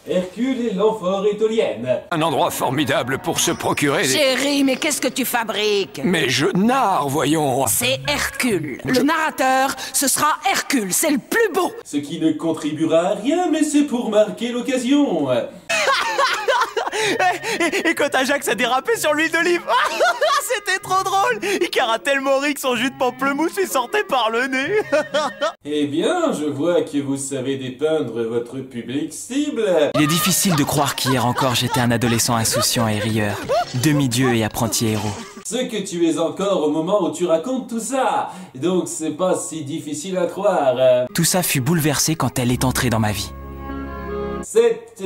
Hercule et l'amphore étolienne. Un endroit formidable pour se procurer des... Chérie, mais qu'est-ce que tu fabriques? Mais je narre, voyons. C'est Hercule. Le narrateur, ce sera Hercule, c'est le plus beau. Ce qui ne contribuera à rien, mais c'est pour marquer l'occasion. Et quand Ajax a dérapé sur l'huile d'olive, c'était trop drôle. Icar a tellement ri que son jus de pamplemousse lui sortait par le nez. Eh bien, je vois que vous savez dépeindre votre public cible. Il est difficile de croire qu'hier encore j'étais un adolescent insouciant et rieur, demi-dieu et apprenti héros. Ce que tu es encore au moment où tu racontes tout ça. Donc c'est pas si difficile à croire. Tout ça fut bouleversé quand elle est entrée dans ma vie. Cette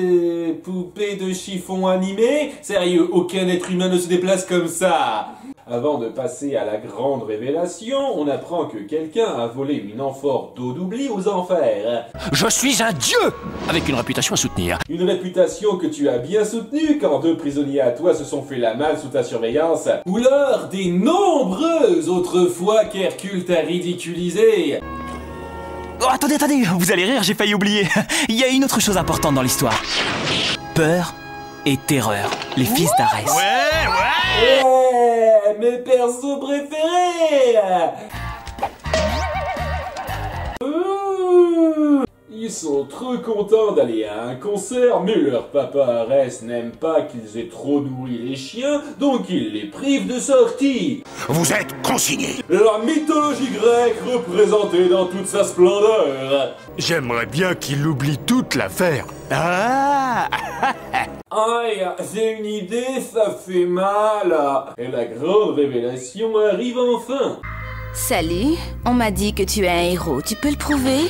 poupée de chiffon animée, sérieux, aucun être humain ne se déplace comme ça. Avant de passer à la grande révélation, on apprend que quelqu'un a volé une amphore d'eau d'oubli aux enfers. Je suis un dieu avec une réputation à soutenir. Une réputation que tu as bien soutenue quand 2 prisonniers à toi se sont fait la malle sous ta surveillance, ou lors des nombreuses autres fois qu'Hercule t'a ridiculisé. Oh, attendez, vous allez rire, j'ai failli oublier. Il y a une autre chose importante dans l'histoire. Peur et terreur, les fils d'Arès. Ouais, mes persos préférés. Ils sont trop contents d'aller à un concert, mais leur papa Arès n'aime pas qu'ils aient trop nourri les chiens, donc il les prive de sortie. Vous êtes consigné. La mythologie grecque représentée dans toute sa splendeur. J'aimerais bien qu'il oublie toute l'affaire. Ah. Aïe, j'ai une idée, ça fait mal. Et la grande révélation arrive enfin. Salut, on m'a dit que tu es un héros, tu peux le prouver?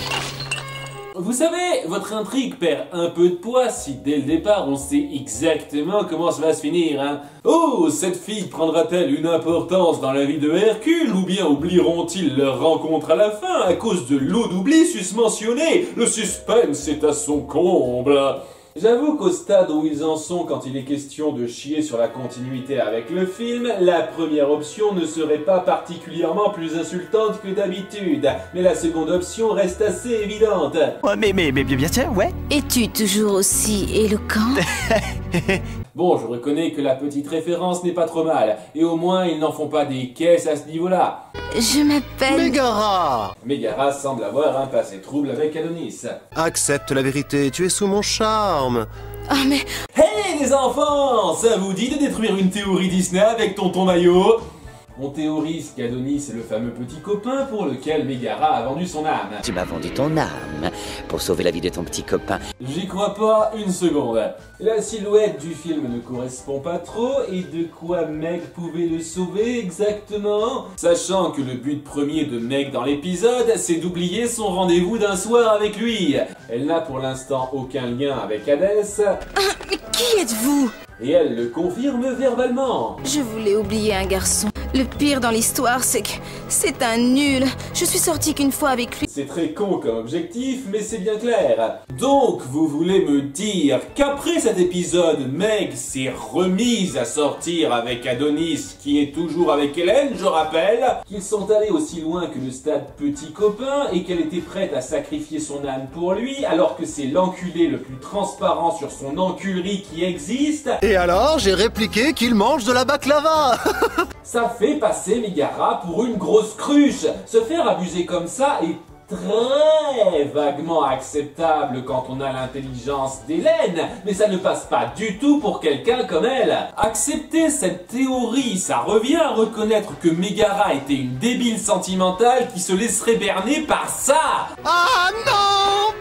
Vous savez, votre intrigue perd un peu de poids si dès le départ on sait exactement comment ça va se finir, hein. Oh, cette fille prendra-t-elle une importance dans la vie de Hercule, ou bien oublieront-ils leur rencontre à la fin à cause de l'eau d'oubli susmentionnée? Le suspense est à son comble. J'avoue qu'au stade où ils en sont quand il est question de chier sur la continuité avec le film, la première option ne serait pas particulièrement plus insultante que d'habitude, mais la seconde option reste assez évidente. Ouais, mais bien sûr, ouais. Es-tu toujours aussi éloquent? Bon, je reconnais que la petite référence n'est pas trop mal, et au moins ils n'en font pas des caisses à ce niveau-là. Je m'appelle... Mégara! Mégara semble avoir un passé trouble avec Adonis. Accepte la vérité, tu es sous mon charme. Oh mais... Hey les enfants, ça vous dit de détruire une théorie Disney avec tonton Maillot? On théorise qu'Adonis est le fameux petit copain pour lequel Mégara a vendu son âme. Tu m'as vendu ton âme pour sauver la vie de ton petit copain. J'y crois pas une seconde. La silhouette du film ne correspond pas trop, et de quoi Meg pouvait le sauver exactement? Sachant que le but premier de Meg dans l'épisode, c'est d'oublier son rendez-vous d'un soir avec lui. Elle n'a pour l'instant aucun lien avec Hadès. Mais qui êtes-vous? Et elle le confirme verbalement. Je voulais oublier un garçon. Le pire dans l'histoire, c'est que c'est un nul. Je suis sortie qu'une fois avec lui. C'est très con comme objectif, mais c'est bien clair. Donc, vous voulez me dire qu'après cet épisode, Meg s'est remise à sortir avec Adonis, qui est toujours avec Hélène, je rappelle, qu'ils sont allés aussi loin que le stade petit copain, et qu'elle était prête à sacrifier son âme pour lui, alors que c'est l'enculé le plus transparent sur son enculerie qui existe. Et alors, j'ai répliqué qu'il mange de la baklava. Ça fait passer Mégara pour une grosse cruche. Se faire abuser comme ça est très vaguement acceptable quand on a l'intelligence d'Hélène, mais ça ne passe pas du tout pour quelqu'un comme elle. Accepter cette théorie, ça revient à reconnaître que Mégara était une débile sentimentale qui se laisserait berner par ça. Ah non!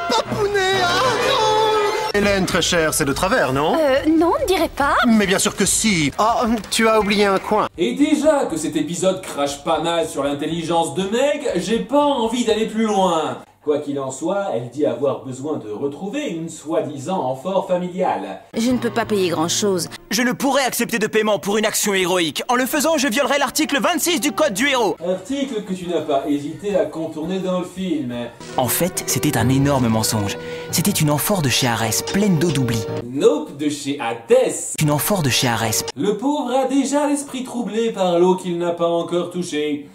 Papounet, ah non! Hélène, très chère, c'est de travers, non? Non, on ne dirait pas. Mais bien sûr que si. Oh, tu as oublié un coin. Et déjà que cet épisode crache pas mal sur l'intelligence de Meg, j'ai pas envie d'aller plus loin. Quoi qu'il en soit, elle dit avoir besoin de retrouver une soi-disant amphore familiale. Je ne peux pas payer grand-chose. Je ne pourrais accepter de paiement pour une action héroïque. En le faisant, je violerais l'article 26 du code du héros. Article que tu n'as pas hésité à contourner dans le film. En fait, c'était un énorme mensonge. C'était une amphore de chez Arès, pleine d'eau d'oubli. Nope, de chez Hadès. Une amphore de chez Arès. Le pauvre a déjà l'esprit troublé par l'eau qu'il n'a pas encore touchée.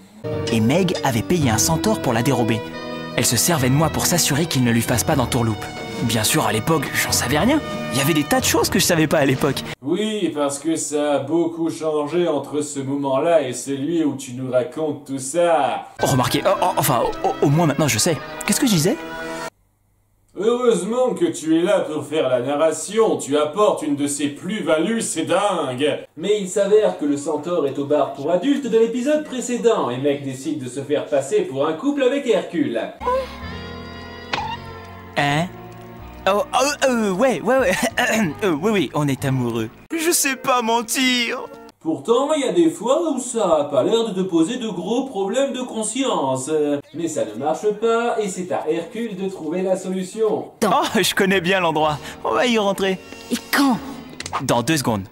Et Meg avait payé un centaure pour la dérober. Elle se servait de moi pour s'assurer qu'il ne lui fasse pas d'entourloupe. Bien sûr, à l'époque, j'en savais rien. Il y avait des tas de choses que je savais pas à l'époque. Oui, parce que ça a beaucoup changé entre ce moment-là et celui où tu nous racontes tout ça. Oh, remarquez, au moins maintenant je sais. Qu'est-ce que je disais? Heureusement que tu es là pour faire la narration, tu apportes une de ces plus-values, c'est dingue. Mais il s'avère que le centaure est au bar pour adultes de l'épisode précédent, et Meg décide de se faire passer pour un couple avec Hercule. Hein? Ouais. Oui, on est amoureux. Je sais pas mentir. Pourtant, il y a des fois où ça a pas l'air de te poser de gros problèmes de conscience. Mais ça ne marche pas, et c'est à Hercule de trouver la solution. Oh, je connais bien l'endroit. On va y rentrer. Et quand? Dans 2 secondes.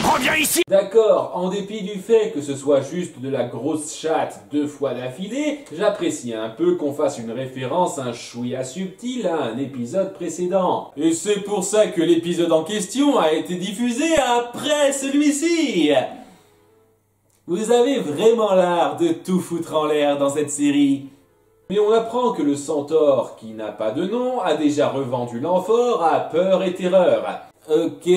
Reviens ici! D'accord, en dépit du fait que ce soit juste de la grosse chatte 2 fois d'affilée, j'apprécie un peu qu'on fasse une référence un chouïa subtil à un épisode précédent. Et c'est pour ça que l'épisode en question a été diffusé après celui-ci. Vous avez vraiment l'art de tout foutre en l'air dans cette série. Mais on apprend que le centaure, qui n'a pas de nom, a déjà revendu l'amphore à Peur et Terreur. Ok,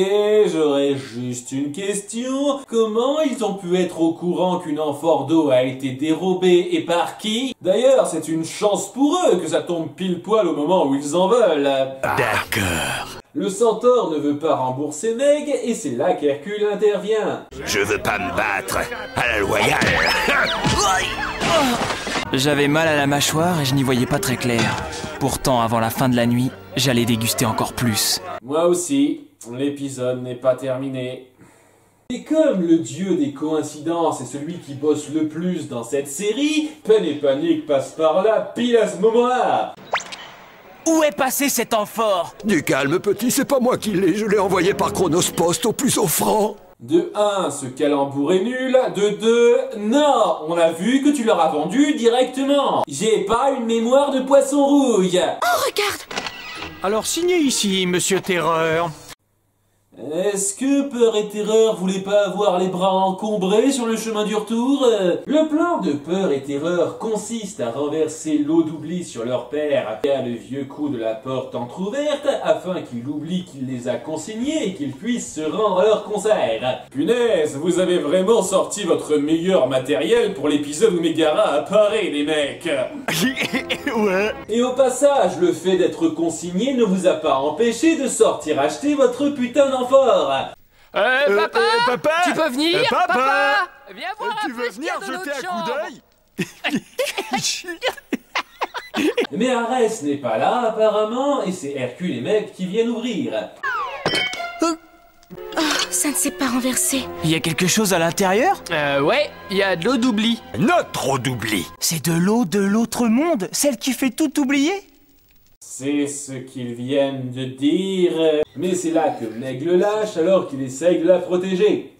j'aurais juste une question. Comment ils ont pu être au courant qu'une amphore d'eau a été dérobée et par qui? D'ailleurs, c'est une chance pour eux que ça tombe pile poil au moment où ils en veulent. D'accord. Le centaure ne veut pas rembourser Meg et c'est là qu'Hercule intervient. Je veux pas me battre à la loyale. J'avais mal à la mâchoire et je n'y voyais pas très clair. Pourtant, avant la fin de la nuit, j'allais déguster encore plus. Moi aussi, l'épisode n'est pas terminé. Et comme le dieu des coïncidences est celui qui bosse le plus dans cette série, Peine et Panique passe par là pile à ce moment-là. Où est passé cet amphore? Du calme, petit, c'est pas moi qui l'ai. Je l'ai envoyé par Chronos Post au plus offrant. De 1, ce calembour est nul. De 2, non, on a vu que tu leur as vendu directement. J'ai pas une mémoire de poisson rouille. Oh, regarde! Alors signez ici, monsieur Terreur. Est-ce que Peur et Terreur voulaient pas avoir les bras encombrés sur le chemin du retour? Le plan de Peur et Terreur consiste à renverser l'eau d'oubli sur leur père et à le vieux coup de la porte entrouverte afin qu'il oublie qu'il les a consignés et qu'ils puissent se rendre à leur concert. Punaise, vous avez vraiment sorti votre meilleur matériel pour l'épisode où Megara apparaît, les mecs. Ouais. Et au passage, le fait d'être consigné ne vous a pas empêché de sortir acheter votre putain d'enfort. Papa, tu peux venir, papa viens voir un Tu peu veux ce qu'il y a venir dans jeter notre un coup chambre. d'œil? Mais Arès n'est pas là apparemment et c'est Hercule et Meg qui viennent ouvrir. Oh, ça ne s'est pas renversé. Il y a quelque chose à l'intérieur? Ouais, il y a de l'eau d'oubli. Notre eau d'oubli. C'est de l'eau de l'autre monde, celle qui fait tout oublier? C'est ce qu'ils viennent de dire. Mais c'est là que Meg le lâche alors qu'il essaye de la protéger.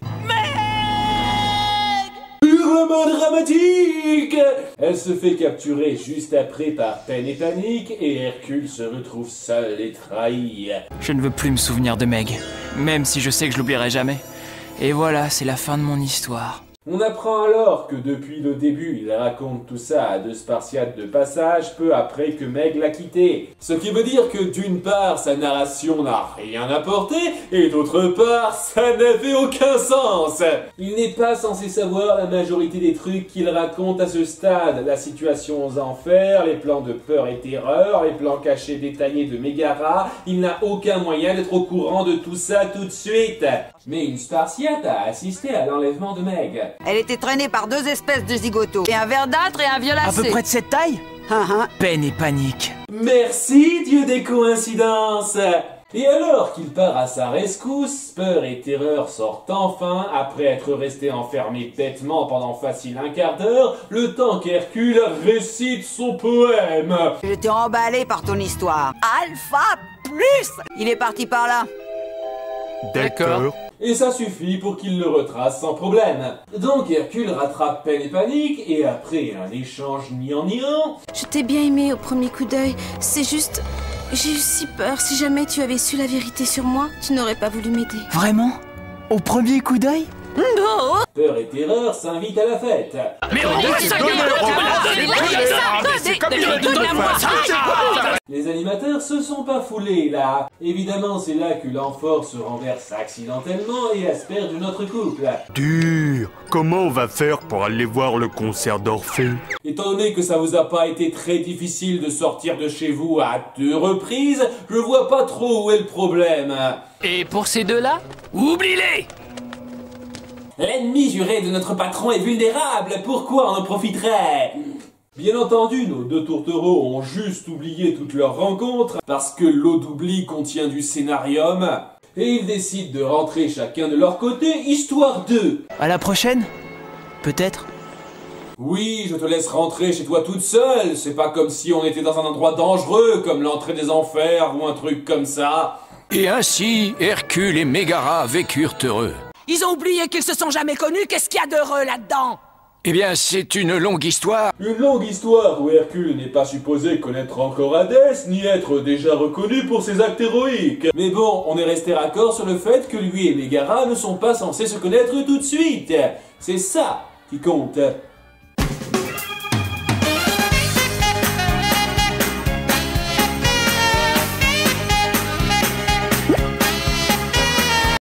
Hurlement dramatique! Elle se fait capturer juste après par Peine et Panique et Hercule se retrouve seul et trahi. Je ne veux plus me souvenir de Meg, même si je sais que je l'oublierai jamais. Et voilà, c'est la fin de mon histoire. On apprend alors que depuis le début, il raconte tout ça à 2 Spartiates de passage peu après que Meg l'a quitté. Ce qui veut dire que d'une part, sa narration n'a rien apporté, et d'autre part, ça n'avait aucun sens. Il n'est pas censé savoir la majorité des trucs qu'il raconte à ce stade. La situation aux enfers, les plans de Peur et Terreur, les plans cachés détaillés de Megara. Il n'a aucun moyen d'être au courant de tout ça tout de suite. Mais une Spartiate a assisté à l'enlèvement de Meg. Elle était traînée par 2 espèces de zigotos. Et un verdâtre et un À violacé. peu près de cette taille? Peine et Panique. Merci, dieu des coïncidences. Et alors qu'il part à sa rescousse, Peur et Terreur sortent enfin, après être restés enfermés bêtement pendant facile un quart d'heure, le temps qu'Hercule récite son poème. J'étais emballé par ton histoire. Alpha plus. Il est parti par là. D'accord. Et ça suffit pour qu'il le retrace sans problème. Donc Hercule rattrape Peine et Panique, et après un échange niant-niant... Je t'ai bien aimé au premier coup d'œil. C'est juste... J'ai eu si peur. Si jamais tu avais su la vérité sur moi, tu n'aurais pas voulu m'aider. Vraiment? Au premier coup d'œil? Bon, Peur et terreur s'invitent à la fête. Les animateurs se sont pas foulés là. Évidemment, c'est là que l'amphore se renverse accidentellement et asperge notre couple. Dur. Comment on va faire pour aller voir le concert d'Orphée? Étant donné que ça vous a pas été très difficile de sortir de chez vous à 2 reprises, je vois pas trop où est le problème. Et pour ces deux-là, oublie-les. L'ennemi juré de notre patron est vulnérable, pourquoi on en profiterait? Bien entendu, nos 2 tourtereaux ont juste oublié toute leur rencontre parce que l'eau d'oubli contient du scénarium et ils décident de rentrer chacun de leur côté, histoire de... À la prochaine? Peut-être? Oui, je te laisse rentrer chez toi toute seule, c'est pas comme si on était dans un endroit dangereux comme l'entrée des enfers ou un truc comme ça. Et ainsi, Hercule et Mégara vécurent heureux. Ils ont oublié qu'ils se sont jamais connus, qu'est-ce qu'il y a d'heureux là-dedans? Eh bien, c'est une longue histoire. Une longue histoire où Hercule n'est pas supposé connaître encore Hadès, ni être déjà reconnu pour ses actes héroïques. Mais bon, on est resté raccord sur le fait que lui et Mégara ne sont pas censés se connaître tout de suite. C'est ça qui compte.